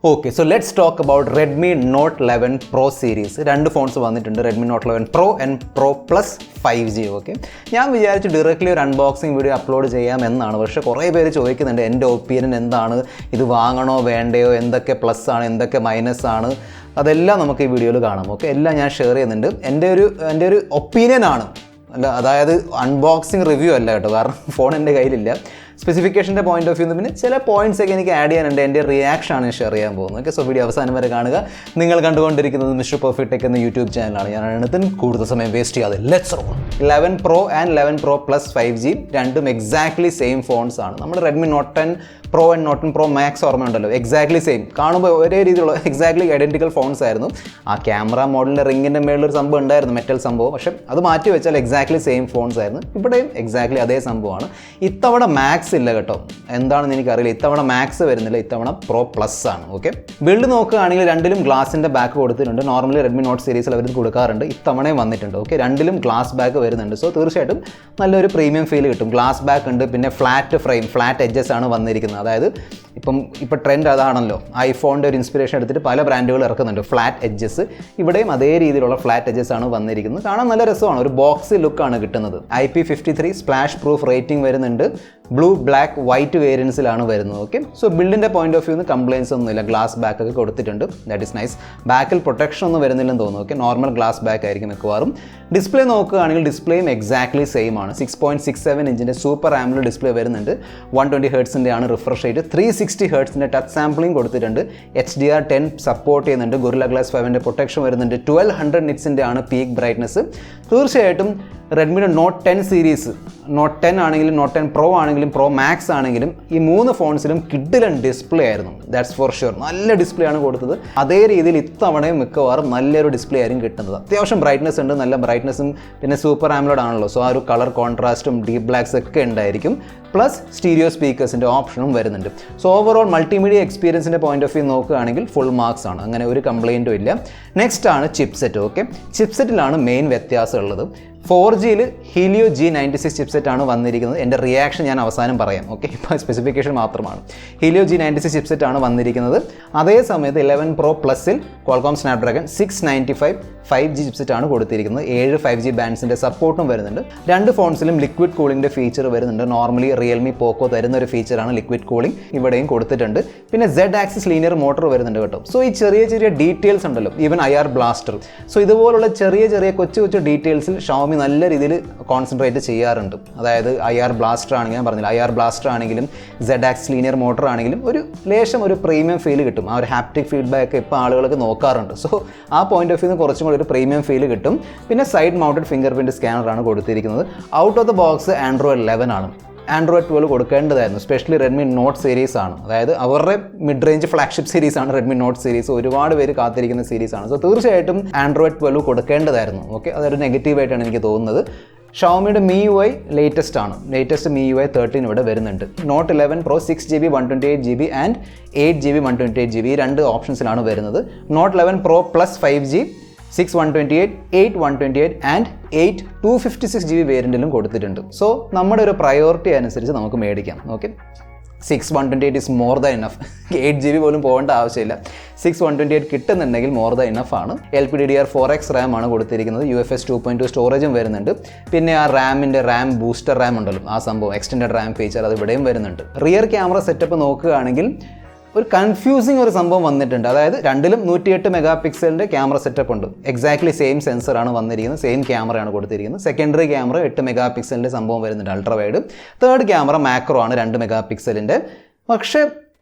Okay, so let's talk about Redmi Note 11 Pro series. രണ്ട് phones വന്നിട്ടുണ്ട്, Redmi Note 11 Pro and Pro Plus 5G. Okay, ഞാൻ വിചാരിച്ചു directly ഒരു unboxing video upload ചെയ്യാമെന്നാണ്. പക്ഷേ കുറേ പേര് ചോദിക്കുന്നുണ്ട് എൻ്റെ ഒപ്പീനിയൻ എന്താണ്, ഇത് വാങ്ങണോ വേണ്ടയോ, എന്തൊക്കെ പ്ലസ് ആണ് എന്തൊക്കെ മൈനസ് ആണ്, അതെല്ലാം നമുക്ക് ഈ വീഡിയോയിൽ കാണാം. ഓക്കെ, എല്ലാം ഞാൻ ഷെയർ ചെയ്യുന്നുണ്ട്. എൻ്റെ ഒരു ഒപ്പീനിയനാണ്, അല്ല അതായത് അൺബോക്സിങ് റിവ്യൂ അല്ല കേട്ടോ, കാരണം ഫോൺ എൻ്റെ കയ്യിലില്ല. സ്പെസിഫിക്കേഷൻ്റെ പോയിന്റ് ഓഫ് വ്യൂ പിന്നെ ചില പോയിന്റ്സ് ഒക്കെ എനിക്ക് ആഡ് ചെയ്യാനുണ്ട്, എൻ്റെ റിയാക്ഷനാണ് ഷെയർ ചെയ്യാൻ പോകുന്നത്. ഓക്കെ, സോ വീഡിയോ അവസാനം വരെ കാണുക. നിങ്ങൾ കണ്ടുകൊണ്ടിരിക്കുന്നത് മിസ്റ്റർ പെർഫെക്റ്റ് ടെക് എന്ന യൂട്യൂബ് ചാനലാണ്. ഞാനാണ് ഇതിന് കൂടുതൽ സമയം വേസ്റ്റ് ചെയ്യാതെ let's role. 11 Pro and 11 Pro Plus 5G രണ്ടും എക്സാക്ട്ലി സെയിം ഫോൺസ് ആണ്. നമ്മൾ Redmi Note 10 Pro and note 10 Pro Max ഓർമ്മയുണ്ടല്ലോ, എക്സാക്ട്ലി സെയിം, കാണുമ്പോൾ ഒരേ രീതിയിലുള്ള എക്സാക്ട്ലി ഐഡൻറ്റിക്കൽ ഫോൺസ് ആയിരുന്നു. ആ ക്യാമറ മോഡലിൻ്റെ റിങ്ങിൻ്റെ മേളിലൊരു സംഭവം ഉണ്ടായിരുന്നു, മെറ്റൽ സംഭവം, പക്ഷേ അത് മാറ്റി വെച്ചാൽ എക്സാക്ട്ലി സെയിം ഫോൺസ് ആയിരുന്നു. ഇവിടെയും എക്സാക്ട്ലി അതേ സംഭവമാണ്. ഇത്തവണ മാക്സ് ഇല്ല കേട്ടോ, എന്താണെന്ന് എനിക്കറിയില്ല. ഇത്തവണ മാക്സ് വരുന്നില്ല, ഇത്തവണ Pro Plus ആണ്. ഓക്കെ, ബിൽഡ് നോക്കുകയാണെങ്കിൽ രണ്ടിലും ഗ്ലാസിൻ്റെ ബാക്ക് കൊടുത്തിട്ടുണ്ട്. നോർമലി റെഡ്മി നോട്ട് സീരീസിൽ അവർ കൊടുക്കാറുണ്ട്, ഇത്തവണയും വന്നിട്ടുണ്ട്. ഓക്കെ, രണ്ടിലും ഗ്ലാസ് ബാക്ക് വരുന്നുണ്ട്. സോ തീർച്ചയായിട്ടും നല്ലൊരു പ്രീമിയം ഫീൽ കിട്ടും. ഗ്ലാസ് ബാക്ക് ഉണ്ട്, പിന്നെ ഫ്ലാറ്റ് ഫ്രെയിം, ഫ്ലാറ്റ് എഡ്ജസ് ആണ് വന്നിരിക്കുന്നത്. അതായത് ഇപ്പോൾ ട്രെൻഡ് അതാണല്ലോ, ഐഫോണിൻ്റെ ഒരു ഇൻസ്പിറേഷൻ എടുത്തിട്ട് പല ബ്രാൻഡുകൾ ഇറക്കുന്നുണ്ട് ഫ്ലാറ്റ് എഡ്ജസ്. ഇവിടെയും അതേ രീതിയിലുള്ള ഫ്ലാറ്റ് എഡ്ജസ് ആണ് വന്നിരിക്കുന്നത്. കാണാൻ നല്ല രസമാണ്, ഒരു ബോക്സി ലുക്കാണ് കിട്ടുന്നത്. IP53 സ്പ്ലാഷ് പ്രൂഫ് റേറ്റിംഗ് വരുന്നുണ്ട്. ബ്ലൂ, ബ്ലാക്ക്, വൈറ്റ് വേരിയൻസിലാണ് വരുന്നത്. ഓക്കെ, സോ ബിൽഡിൻ്റെ പോയിന്റ് ഓഫ് വ്യൂന്ന് കംപ്ലയിൻസ് ഒന്നുമില്ല. ഗ്ലാസ് ബാക്ക് ഒക്കെ കൊടുത്തിട്ടുണ്ട്, ദാറ്റ് ഇസ് നൈസ്. ബാക്കിൽ പ്രൊട്ടക്ഷൻ ഒന്നും വരുന്നില്ലെന്ന് തോന്നുന്നു. ഓക്കെ, നോർമൽ ഗ്ലാസ് ബാക്ക് ആയിരിക്കും മിക്കവാറും. ഡിസ്പ്ലേ നോക്കുകയാണെങ്കിൽ ഡിസ്പ്ലേയും എക്സാക്ട്ലി സെയിം ആണ്. 6.67 ഇഞ്ചിൻ്റെ സൂപ്പർ ആംബുലൻസ് ഡിസ്പ്ലേ വരുന്നുണ്ട്. 120 ഹെർട്സിൻ്റെ ആണ് റിഫ്രഷ് റേറ്റ്. 360 ഹെർട്സിൻ്റെ ടച്ച് സാമ്പിളിംഗ് കൊടുത്തിട്ടുണ്ട്. HDR10 സപ്പോർട്ട് ചെയ്യുന്നുണ്ട്. ഗൊറില്ല ഗ്ലാസ് 5ൻ്റെ പ്രൊട്ടക്ഷൻ വരുന്നുണ്ട്. 1200 നിറ്റ്സിൻ്റെ ആണ് പീക്ക് ബ്രൈറ്റ്നസ്. തീർച്ചയായിട്ടും റെഡ്മിയുടെ നോട്ട് 10 സീരീസ്, നോട്ട് 10 ആണെങ്കിലും നോട്ട് 10 Pro ആണെങ്കിലും Pro Max ആണെങ്കിലും ഈ മൂന്ന് ഫോൺസിലും കിഡിലൻ ഡിസ്പ്ലേ ആയിരുന്നു, ദാറ്റ്സ് ഫോർ ഷുവർ. നല്ല ഡിസ്പ്ലേ ആണ് കൊടുത്തത്. അതേ രീതിയിൽ ഇത്തവണയും മിക്കവാറും നല്ലൊരു ഡിസ്പ്ലേ ആയിരിക്കും കിട്ടുന്നത്. അത്യാവശ്യം ബ്രൈറ്റ്നസ് ഉണ്ട്, നല്ല ബ്രൈറ്റ്നസും പിന്നെ സൂപ്പർ ആംലോഡ് ആണല്ലോ, സോ ആ ഒരു കളർ കോൺട്രാസ്റ്റും ഡീപ് ബ്ലാക്സ് ഒക്കെ ഉണ്ടായിരിക്കും. പ്ലസ് സ്റ്റീരിയോ സ്പീക്കേഴ്സിൻ്റെ ഓപ്ഷനും വരുന്നുണ്ട്. സോ ഓവറോൾ മൾട്ടിമീഡിയ എക്സ്പീരിയൻസിൻ്റെ പോയിന്റ് ഓഫ് വ്യൂ നോക്കുകയാണെങ്കിൽ ഫുൾ മാർക്സ് ആണ്, അങ്ങനെ ഒരു കംപ്ലയിൻറ്റും ഇല്ല. നെക്സ്റ്റ് ആണ് ചിപ്സെറ്റ്. ഓക്കെ, ചിപ്സെറ്റിലാണ് മെയിൻ വ്യത്യാസം ഉള്ളത്. 4Gയിൽ ഹീലിയോ G96 ചിപ്സെറ്റ് ആണ് വന്നിരിക്കുന്നത്. എൻ്റെ റിയാക്ഷൻ ഞാൻ അവസാനം പറയാം. ഓക്കെ, ഇപ്പോൾ സ്പെസിഫിക്കേഷൻ മാത്രമാണ്. ഹീലിയോ G96 ചിപ്സെറ്റ് ആണ് വന്നിരിക്കുന്നത്. അതേ സമയത്ത് 11 Pro Plusൽ ക്വാൾകോം സ്നാപ്ഡ്രാഗൺ 695 5G ചിപ്സെറ്റ് ആണ് കൊടുത്തിരിക്കുന്നത്. 7 5G ബാൻഡ്സിൻ്റെ സപ്പോർട്ടും വരുന്നുണ്ട്. രണ്ട് ഫോൺസിലും ലിക്വിഡ് കൂളിംഗിൻ്റെ ഫീച്ചർ വരുന്നുണ്ട്. നോർമലി റിയൽമി പോക്കോ തരുന്ന ഒരു ഫീച്ചറാണ് ലിക്വിഡ് കൂളിംഗ്, ഇവിടെയും കൊടുത്തിട്ടുണ്ട്. പിന്നെ Z ആക്സിസ് ലീനിയർ മോട്ടർ വരുന്നുണ്ട് കേട്ടോ. സോ ഈ ചെറിയ ചെറിയ ഡീറ്റെയിൽസ് ഉണ്ടല്ലോ, ഈവൻ IR ബ്ലാസ്റ്റർ, സോ ഇതുപോലുള്ള ചെറിയ കൊച്ചു ഡീറ്റെയിൽസിൽ ഷവോമി നല്ല രീതിയിൽ കോൺസെൻട്രേറ്റ് ചെയ്യാറുണ്ട്. അതായത് IR ബ്ലാസ്റ്റർ ആണെങ്കിൽ, ഞാൻ പറഞ്ഞില്ല, IR ബ്ലാസ്റ്റർ ആണെങ്കിലും Z ആക്സിസ് ലീനിയർ മോട്ടർ ആണെങ്കിലും ഒരു ലേശം ഒരു പ്രീമിയം ഫീൽ കിട്ടും. ആ ഒരു ഹാപ്റ്റിക് ഫീഡ്ബാക്ക് ഇപ്പോൾ ആളുകൾക്ക് നോക്കാറുണ്ട്. സോ ആ പോയിന്റ് ഓഫ് വ്യൂ കുറച്ചും കൂടി ഒരു പ്രീമിയം ഫീൽ കിട്ടും. പിന്നെ സൈഡ് മൗണ്ടഡ് ഫിംഗർ പ്രിൻറ്റ് സ്കാനറാണ് കൊടുത്തിരിക്കുന്നത്. Out of the box Android 11 ആണ്. Android 12 കൊടുക്കേണ്ടതായിരുന്നു, സ്പെഷ്യലി റെഡ്മി നോട്ട് സീരീസ് ആണ്. അതായത് അവരുടെ മിഡ് റേഞ്ച് ഫ്ലാഗ്ഷിപ്പ് സീരീസ് ആണ് റെഡ്മി നോട്ട് സീരീസ്. ഒരുപാട് പേര് കാത്തിരിക്കുന്ന സീരീസ് ആണ്. സോ തീർച്ചയായിട്ടും Android 12 കൊടുക്കേണ്ടതായിരുന്നു. ഓക്കെ, അതൊരു നെഗറ്റീവായിട്ടാണ് എനിക്ക് തോന്നുന്നത്. ഷവോമിയുടെ MIUI ലേറ്റസ്റ്റ് ആണ്. ലേറ്റസ്റ്റ് MIUI 13 ഇവിടെ വരുന്നുണ്ട്. Not 11 Pro 6GB 128GB and 8GB 128GB ഈ രണ്ട് ഓപ്ഷൻസിലാണ് വരുന്നത്. നോട്ട് 11 Pro Plus 5G 6 128, 8 128 ആൻഡ് 8 256GB വേരിയൻറ്റിലും കൊടുത്തിട്ടുണ്ട്. സോ നമ്മുടെ ഒരു പ്രയോറിറ്റി അനുസരിച്ച് നമുക്ക് മേടിക്കാം. Okay, 6 128 is more than enough. 8GB പോലും പോകേണ്ട ആവശ്യമില്ല. 6 128 കിട്ടുന്നുണ്ടെങ്കിൽ മോർ ദാൻ ഇനഫ് ആണ്. LPDDR4X റാം ആണ് കൊടുത്തിരിക്കുന്നത്. UFS 2.2 സ്റ്റോറേജും വരുന്നുണ്ട്. പിന്നെ ആ റാം ബൂസ്റ്റർ റാം ഉണ്ടല്ലോ, ആ സംഭവം എക്സ്റ്റൻഡഡ് റാം ഫീച്ചർ അത് ഇവിടെയും വരുന്നുണ്ട്. റിയർ ക്യാമറ സെറ്റപ്പ് നോക്കുകയാണെങ്കിൽ ഒരു കൺഫ്യൂസിങ് ഒരു സംഭവം വന്നിട്ടുണ്ട്. അതായത് രണ്ടിലും 108 മെഗാ പിക്സലിൻ്റെ ക്യാമറ സെറ്റപ്പ് ഉണ്ട്. എക്സാക്ട്ലി സെയിം സെൻസറാണ് വന്നിരിക്കുന്നത്, സെയിം ക്യാമറയാണ് കൊടുത്തിരിക്കുന്നത്. സെക്കൻഡറി ക്യാമറ 8 മെഗാ പിക്സലിൻ്റെ സംഭവം വരുന്നുണ്ട്, ultra wide. Third camera macro ആണ് 2 മെഗാ പിക്സലിൻ്റെ. പക്ഷേ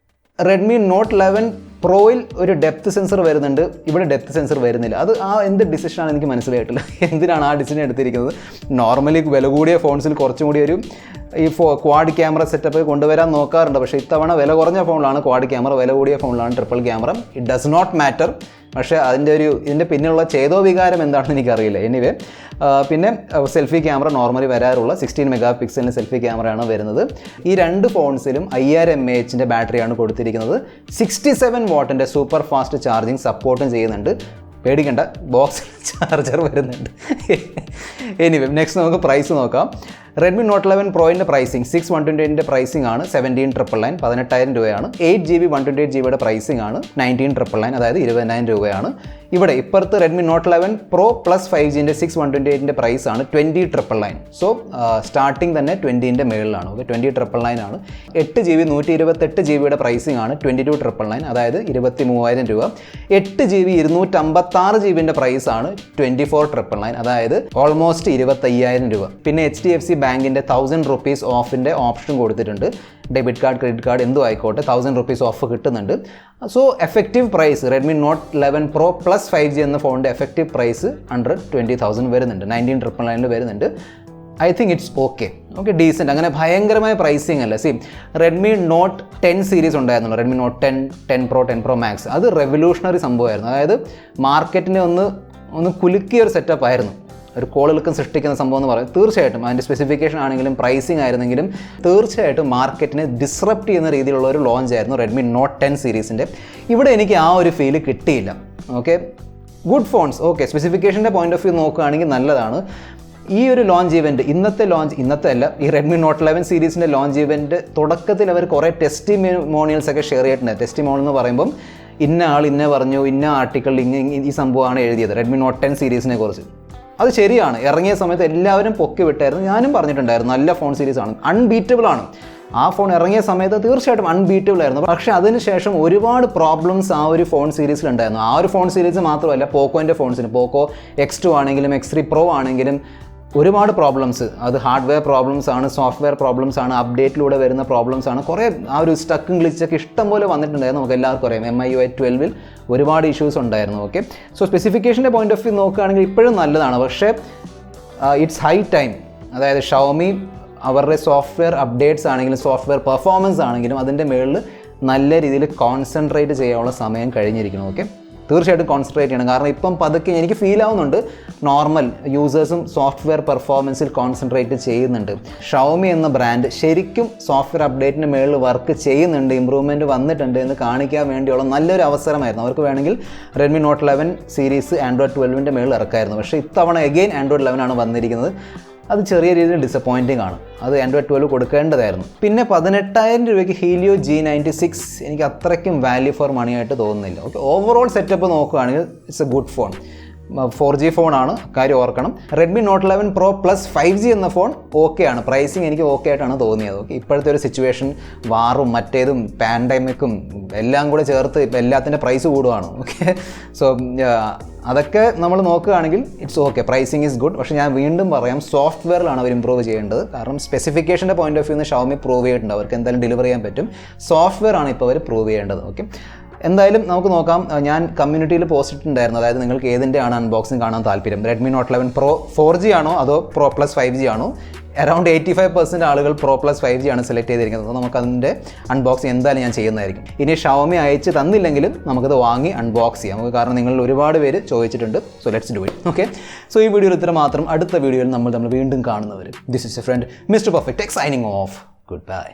റെഡ്മി നോട്ട് 11 പ്രോയിൽ ഒരു ഡെപ്ത് സെൻസർ വരുന്നുണ്ട്, ഇവിടെ ഡെപ്ത് സെൻസർ വരുന്നില്ല. അത് എന്ത് ഡിസിഷനാണ് എനിക്ക് മനസ്സിലായിട്ടില്ല. എന്തിനാണ് ആ ഡിസിഷൻ എടുത്തിരിക്കുന്നത്? നോർമലി വില കൂടിയ ഫോൺസിൽ കുറച്ചും കൂടി ഒരു ഈ ക്വാഡ് ക്യാമറ സെറ്റപ്പ് കൊണ്ടുവരാൻ നോക്കാറുണ്ട്. പക്ഷേ ഇത്തവണ വില കുറഞ്ഞ ഫോണിലാണ് ക്വാഡ് ക്യാമറ, വില കൂടിയ ഫോണിലാണ് triple camera. It does not matter. പക്ഷേ ഇതിൻ്റെ പിന്നിലുള്ള ചേതോ വികാരം എന്താണെന്ന് എനിക്കറിയില്ല. എനിവേ, പിന്നെ സെൽഫി ക്യാമറ നോർമലി വരാറുള്ള 16 മെഗാ പിക്സലിൻ്റെ സെൽഫി ക്യാമറയാണ് വരുന്നത്. ഈ രണ്ട് ഫോൺസിലും 5000 mAh ബാറ്ററിയാണ് കൊടുത്തിരിക്കുന്നത്. 67 വാട്ടിൻ്റെ സൂപ്പർ ഫാസ്റ്റ് ചാർജിങ് സപ്പോർട്ടും ചെയ്യുന്നുണ്ട്. പേടിക്കണ്ട, ബോക്സിൽ ചാർജർ വരുന്നുണ്ട്. എനിവേ, നെക്സ്റ്റ് നമുക്ക് പ്രൈസ് നോക്കാം. റെഡ്മി നോട്ട് 11 പ്രോയിൻ്റെ പ്രൈസിങ് 6128ൻ്റെ പ്രൈസിംഗ് ആണ് 17,999 18,000 രൂപയാണ്. 8GB 128GBയുടെ പ്രൈസിംഗ് ആണ് 19,999 അതായത് 20,000 രൂപയാണ്. ഇവിടെ ഇപ്പുറത്ത് റെഡ്മി നോട്ട് 11 പ്രോ പ്ലസ് 5Gൻ്റെ 6128ൻ്റെ പ്രൈസ് ആണ് 20,999. സോ സ്റ്റാർട്ടിംഗ് തന്നെ 20ൻ്റെ മേളിലാണ്. ഓക്കെ, 20,999 ആണ്. 8GB 128GBയുടെ പ്രൈസിംഗ് ആണ് 22,999 അതായത് 23,000 രൂപ. 8GB 256GBൻ്റെ പ്രൈസ് ആണ് 24,999 അതായത് ഓൾമോസ്റ്റ് 25,000 രൂപ. പിന്നെ HDFC ബാങ്കിൻ്റെ 1,000 rupees ഓഫിൻ്റെ ഓപ്ഷൻ കൊടുത്തിട്ടുണ്ട്. ഡെബിറ്റ് കാർഡ്, ക്രെഡിറ്റ് കാർഡ് എന്തും ആയിക്കോട്ടെ 1,000 rupees ഓഫ് കിട്ടുന്നുണ്ട്. So effective price Redmi Note 11 pro plus 5G എന്ന ഫോണിൻ്റെ എഫക്റ്റീവ് പ്രൈസ് അണ്ടർ 20,000 വരുന്നുണ്ട്, 19,999 വരുന്നുണ്ട്. I think it's okay decent. അങ്ങനെ ഭയങ്കരമായ പ്രൈസിങ് അല്ല. സി റെഡ്മി നോട്ട് 10 സീരീസ് ഉണ്ടായിരുന്നല്ലോ, Redmi Note 10 pro 10 pro max. അത് റെവല്യൂഷണറി സംഭവമായിരുന്നു. അതായത് മാർക്കറ്റിനെ ഒന്ന് കുലുക്കിയ ഒരു സെറ്റപ്പ് ആയിരുന്നു. ഒരു കോളുകൾക്കും സൃഷ്ടിക്കുന്ന സംഭവം എന്ന് പറയും. തീർച്ചയായിട്ടും അതിൻ്റെ സ്പെസിഫിക്കേഷൻ ആണെങ്കിലും പ്രൈസിങ് ആയിരുന്നെങ്കിലും തീർച്ചയായിട്ടും മാർക്കറ്റിനെ ഡിസ്റപ്റ്റ് ചെയ്യുന്ന രീതിയിലുള്ള ഒരു ലോഞ്ച് ആയിരുന്നു റെഡ്മി നോട്ട് 10 സീരീസിൻ്റെ. ഇവിടെ എനിക്ക് ആ ഒരു ഫീല് കിട്ടിയില്ല. ഓക്കെ, ഗുഡ് ഫോൺസ്, ഓക്കെ, സ്പെസിഫിക്കേഷൻ്റെ പോയിന്റ് ഓഫ് വ്യൂ നോക്കുകയാണെങ്കിൽ നല്ലതാണ്. ഈ ഒരു ലോഞ്ച് ഇവൻറ്റ് ഇന്നത്തെ അല്ല, ഈ റെഡ്മി നോട്ട് 11 സീരീസിൻ്റെ ലോഞ്ച് ഇവൻറ്റ് തുടക്കത്തിൽ അവർ കുറേ ടെസ്റ്റിമോണിയൽസ് ഒക്കെ ഷെയർ ചെയ്തിട്ടുണ്ട്. ടെസ്റ്റിമോണിയൽ എന്ന് പറയുമ്പം ഇന്ന ആൾ ഇന്ന പറഞ്ഞു, ഇന്ന ആർട്ടിക്കിളിൽ ഈ സംഭവമാണ് എഴുതിയത് റെഡ്മി നോട്ട് 10 സീരീസിനെ കുറിച്ച്. അത് ശരിയാണ്, ഇറങ്ങിയ സമയത്ത് എല്ലാവരും പൊക്കി വിട്ടായിരുന്നു. ഞാനും പറഞ്ഞിട്ടുണ്ടായിരുന്നു നല്ല ഫോൺ സീരീസാണ്, അൺബീറ്റബിൾ ആണ്. ആ ഫോൺ ഇറങ്ങിയ സമയത്ത് തീർച്ചയായിട്ടും അൺബീറ്റബിൾ ആയിരുന്നു. പക്ഷേ അതിനുശേഷം ഒരുപാട് പ്രോബ്ലംസ് ആ ഒരു ഫോൺ സീരീസിലുണ്ടായിരുന്നു. ആ ഒരു ഫോൺ സീരീസ് മാത്രമല്ല, പോക്കോൻ്റെ ഫോൺസിന്, പോക്കോ X2 ആണെങ്കിലും X3 പ്രോ ആണെങ്കിലും ഒരുപാട് പ്രോബ്ലംസ്, അത് ഹാർഡ്വെയർ പ്രോബ്ലംസ് ആണ്, സോഫ്റ്റ്വെയർ പ്രോബ്ലംസ് ആണ്, അപ്ഡേറ്റിലൂടെ വരുന്ന പ്രോബ്ലംസ് ആണ്. കുറേ ആ ഒരു സ്റ്റക്കും ഗ്ലിച്ചൊക്കെ ഇഷ്ടം പോലെ വന്നിട്ടുണ്ടായിരുന്നു. നമുക്ക് എല്ലാവർക്കും അറിയാം MIUI 12 ഒരുപാട് ഇഷ്യൂസ് ഉണ്ടായിരുന്നു. ഓക്കെ, സോ സ്പെസിഫിക്കേഷൻ്റെ പോയിന്റ് ഓഫ് വ്യൂ നോക്കുകയാണെങ്കിൽ ഇപ്പോഴും നല്ലതാണ്. പക്ഷേ ഇറ്റ്സ് ഹൈ ടൈം. അതായത് ഷവോമി അവരുടെ സോഫ്റ്റ്വെയർ അപ്ഡേറ്റ്സ് ആണെങ്കിലും സോഫ്റ്റ്വെയർ പെർഫോമൻസ് ആണെങ്കിലും അതിൻ്റെ മുകളിൽ നല്ല രീതിയിൽ കോൺസെൻട്രേറ്റ് ചെയ്യാനുള്ള സമയം കഴിഞ്ഞിരിക്കണം. ഓക്കെ, തീർച്ചയായിട്ടും കോൺസെൻട്രേറ്റ് ചെയ്യണം. കാരണം ഇപ്പം പതുക്കെ എനിക്ക് ഫീൽ ആവുന്നുണ്ട് നോർമൽ യൂസേഴ്സും സോഫ്റ്റ്വെയർ പെർഫോമൻസിൽ കോൺസെൻട്രേറ്റ് ചെയ്യുന്നുണ്ട്. ഷവോമി എന്ന ബ്രാൻഡ് ശരിക്കും സോഫ്റ്റ്വെയർ അപ്ഡേറ്റിന് മേളിൽ വർക്ക് ചെയ്യുന്നുണ്ട്, ഇമ്പ്രൂവ്മെൻറ്റ് വന്നിട്ടുണ്ട് എന്ന് കാണിക്കാൻ വേണ്ടിയുള്ള നല്ലൊരു അവസരമായിരുന്നു. അവർക്ക് വേണമെങ്കിൽ റെഡ്മി നോട്ട് 11 സീരീസ് ആൻഡ്രോയിഡ് 12ൻ്റെ മേളിൽ ഇറക്കായിരുന്നു. പക്ഷേ ഇത്തവണ എഗെയിൻ ആൻഡ്രോയിഡ് 11 ആണ് വന്നിരിക്കുന്നത്. അത് ചെറിയ രീതിയിൽ ഡിസപ്പോയിൻറ്റിംഗ് ആണ്. അത് ആൻഡ്രോയിഡ് 12 കൊടുക്കേണ്ടതായിരുന്നു. പിന്നെ 18,000 രൂപയ്ക്ക് ഹീലിയോ G96 എനിക്ക് അത്രയ്ക്കും വാല്യൂ ഫോർ മണി ആയിട്ട് തോന്നുന്നില്ല. ഓക്കെ, ഓവറോൾ സെറ്റപ്പ് നോക്കുകയാണെങ്കിൽ it's A good phone. 4G ഫോണാണ്, കാര്യം ഓർക്കണം. Redmi Note 11 pro plus 5G എന്ന ഫോൺ ഓക്കെയാണ്. പ്രൈസിങ് എനിക്ക് ഓക്കെ ആയിട്ടാണ് തോന്നിയത്. ഓക്കെ, ഇപ്പോഴത്തെ ഒരു സിറ്റുവേഷൻ വാറും മറ്റേതും പാൻഡമിക്കും എല്ലാം കൂടെ ചേർത്ത് ഇപ്പോൾ എല്ലാത്തിൻ്റെ പ്രൈസ് കൂടുകയാണ്. ഓക്കെ, സോ അതൊക്കെ നമ്മൾ നോക്കുകയാണെങ്കിൽ it's okay, pricing is good. പക്ഷേ ഞാൻ വീണ്ടും പറയാം, സോഫ്റ്റ്വെയറിലാണ് അവർ ഇമ്പ്രൂവ് ചെയ്യേണ്ടത്. കാരണം സ്പെസിഫിക്കേഷൻ്റെ പോയിന്റ് ഓഫ് വ്യൂ ഷവോമി പ്രൂവ് ചെയ്തിട്ടുണ്ട്, അവർക്ക് എന്തായാലും ഡെലിവർ ചെയ്യാൻ പറ്റും. സോഫ്റ്റ്വെയർ ആണ് ഇപ്പോൾ അവർ പ്രൂവ് ചെയ്യേണ്ടത്. ഓക്കെ, എന്തായാലും നമുക്ക് നോക്കാം. ഞാൻ കമ്മ്യൂണിറ്റിയിൽ പോസ്റ്റ് ഇട്ടിട്ടുണ്ടായിരുന്നു, അതായത് നിങ്ങൾക്ക് ഏതിൻ്റെയാണ് അൺബോക്സിങ് കാണാൻ താല്പര്യം, റെഡ്മി നോട്ട് 11 പ്രോ 4G ആണോ അതോ പ്രോ പ്ലസ് 5G ആണോ? അറൗണ്ട് 85% ആളുകൾ പ്രോ പ്ലസ് 5G ആണ് സെലക്ട് ചെയ്തിരിക്കുന്നത്. നമുക്കതിൻ്റെ അൺബോക്സിങ് എന്തായാലും ഞാൻ ചെയ്യുന്നതായിരിക്കും. ഇനി ഷവോമി അയച്ച് തന്നില്ലെങ്കിലും നമുക്കത് വാങ്ങി അൺബോക്സ് ചെയ്യാം. നമുക്ക് കാരണം നിങ്ങൾ ഒരുപാട് പേര് ചോദിച്ചിട്ടുണ്ട്. So let's do it. Okay, so ഈ വീഡിയോയിൽ ഇത്ര മാത്രം. അടുത്ത വീഡിയോയിൽ നമ്മൾ വീണ്ടും കാണുന്നവർ. This is a friend mister perfect tech signing off. Good bye.